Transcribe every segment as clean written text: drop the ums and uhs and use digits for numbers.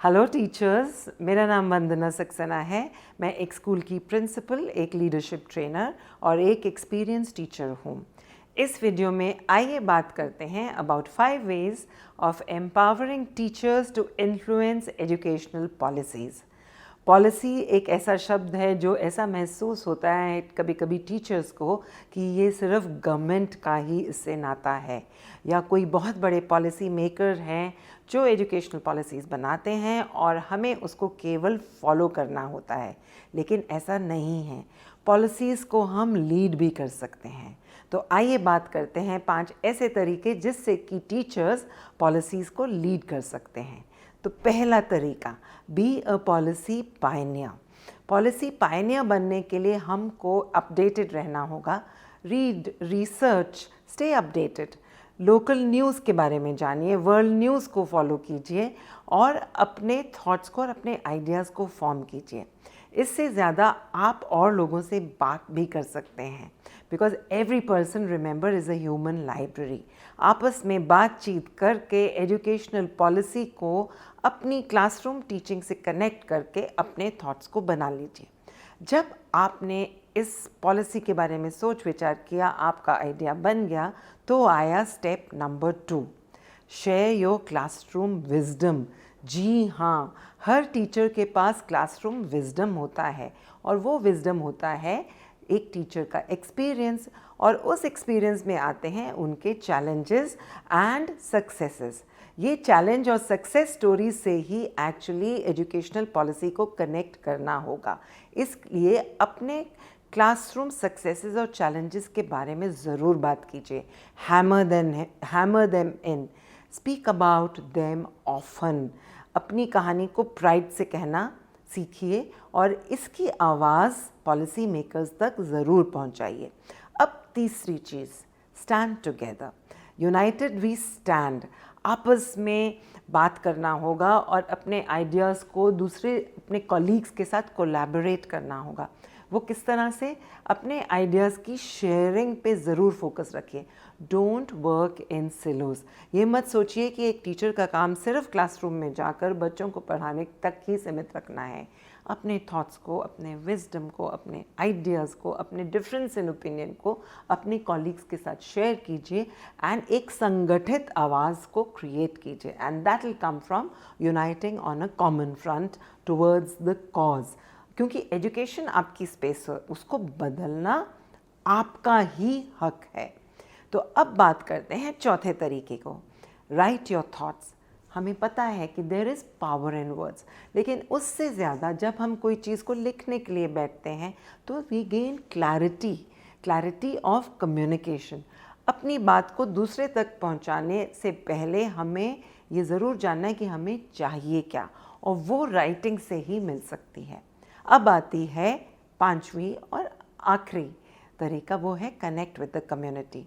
Hello teachers, मेरा नाम वंदना सक्सेना है। मैं एक स्कूल की प्रिंसिपल, एक लीडरशिप ट्रेनर और एक एक्सपीरियंस टीचर हूँ। इस वीडियो में आइए बात करते हैं about 5 ways of empowering teachers to influence educational policies. Policy एक ऐसा शब्द है जो ऐसा महसूस होता है कभी कभी टीचर्स को कि ये सिर्फ गवर्नमेंट का ही इससे नाता है, या कोई बहुत बड़े पॉलिसी मेकर हैं जो एजुकेशनल पॉलिसीज़ बनाते हैं और हमें उसको केवल फॉलो करना होता है। लेकिन ऐसा नहीं है, पॉलिसीज़ को हम लीड भी कर सकते हैं। तो आइए बात करते हैं 5 ऐसे तरीके जिससे कि टीचर्स पॉलिसीज़ को लीड कर सकते हैं। तो पहला तरीका, be a policy Pioneer. Policy Pioneer बनने के लिए हमको अपडेटेड रहना होगा। Read, research, stay updated. Local news के बारे में जानिए, वर्ल्ड न्यूज़ को फॉलो कीजिए और अपने थॉट्स को और अपने आइडियाज़ को फॉर्म कीजिए। इससे ज़्यादा आप और लोगों से बात भी कर सकते हैं, because every person remember is a human library. आपस में बातचीत करके एजुकेशनल पॉलिसी को अपनी क्लासरूम टीचिंग से कनेक्ट करके अपने थॉट्स को बना लीजिए। जब आपने इस पॉलिसी के बारे में सोच विचार किया, आपका आइडिया बन गया, तो आया step number 2, share your classroom wisdom. जी हाँ, हर टीचर के पास क्लासरूम विजडम होता है और वो विजडम होता है एक टीचर का एक्सपीरियंस, और उस एक्सपीरियंस में आते हैं उनके चैलेंजेस एंड सक्सेसेस। ये चैलेंज और सक्सेस स्टोरी से ही एक्चुअली एजुकेशनल पॉलिसी को कनेक्ट करना होगा। इसलिए अपने क्लासरूम सक्सेसेस और चैलेंजेस के बारे में ज़रूर बात कीजिए। Hammer them in, speak about them often. अपनी कहानी को प्राइड से कहना सीखिए और इसकी आवाज़ पॉलिसी मेकर्स तक ज़रूर पहुंचाइए। अब तीसरी चीज़, stand together. United we stand. आपस में बात करना होगा और अपने आइडियाज़ को दूसरे अपने कॉलीग्स के साथ कोलैबोरेट करना होगा। वो किस तरह से? अपने आइडियाज़ की शेयरिंग पे ज़रूर फोकस रखिए। Don't work in silos. ये मत सोचिए कि एक टीचर का काम सिर्फ क्लासरूम में जाकर बच्चों को पढ़ाने तक ही सीमित रखना है। अपने थॉट्स को, अपने विजडम को, अपने आइडियाज़ को, अपने डिफरेंस इन ओपिनियन को अपने कॉलीग्स के साथ शेयर कीजिए एंड एक संगठित आवाज़ को क्रिएट कीजिए, and that will come from uniting on a common front towards the cause. क्योंकि एजुकेशन आपकी स्पेस है, उसको बदलना आपका ही हक है। तो अब बात करते हैं चौथे तरीके को, राइट योर थॉट्स। हमें पता है कि there is power in words, लेकिन उससे ज़्यादा जब हम कोई चीज़ को लिखने के लिए बैठते हैं तो we gain clarity of communication. अपनी बात को दूसरे तक पहुंचाने से पहले हमें ये ज़रूर जानना है कि हमें चाहिए क्या, और वो राइटिंग से ही मिल सकती है। अब आती है 5वीं और आखिरी तरीका, वो है connect with the community.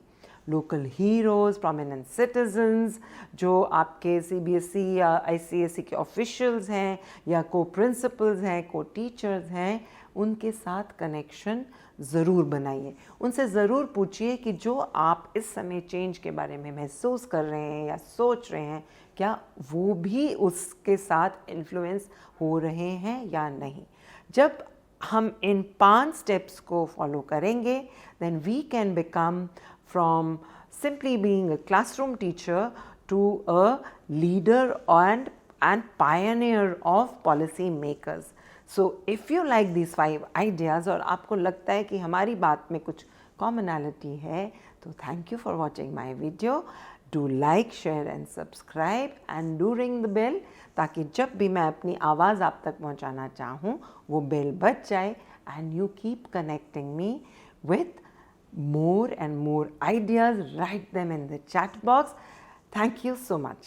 Local heroes, prominent citizens, जो आपके CBSE या ICSE के ऑफिशियल्स हैं या को प्रिंसिपल्स हैं, को टीचर्स हैं, उनके साथ कनेक्शन ज़रूर बनाइए। उनसे ज़रूर पूछिए कि जो आप इस समय चेंज के बारे में महसूस कर रहे हैं या सोच रहे हैं, क्या वो भी उसके साथ इन्फ्लुएंस हो रहे हैं या नहीं। जब हम इन 5 स्टेप्स को फॉलो करेंगे, then we can become from simply being a classroom teacher to a leader and pioneer of policy makers. So if you like these 5 ideas और आपको लगता है कि हमारी बात में कुछ commonality है, तो thank you for watching my video. Do like, share and subscribe and do ring the bell, ताकि जब भी मैं अपनी आवाज़ आप तक पहुंचाना चाहूँ वो बेल बज जाए, and you keep connecting me with more and more ideas. Write them in the chat box. Thank you so much.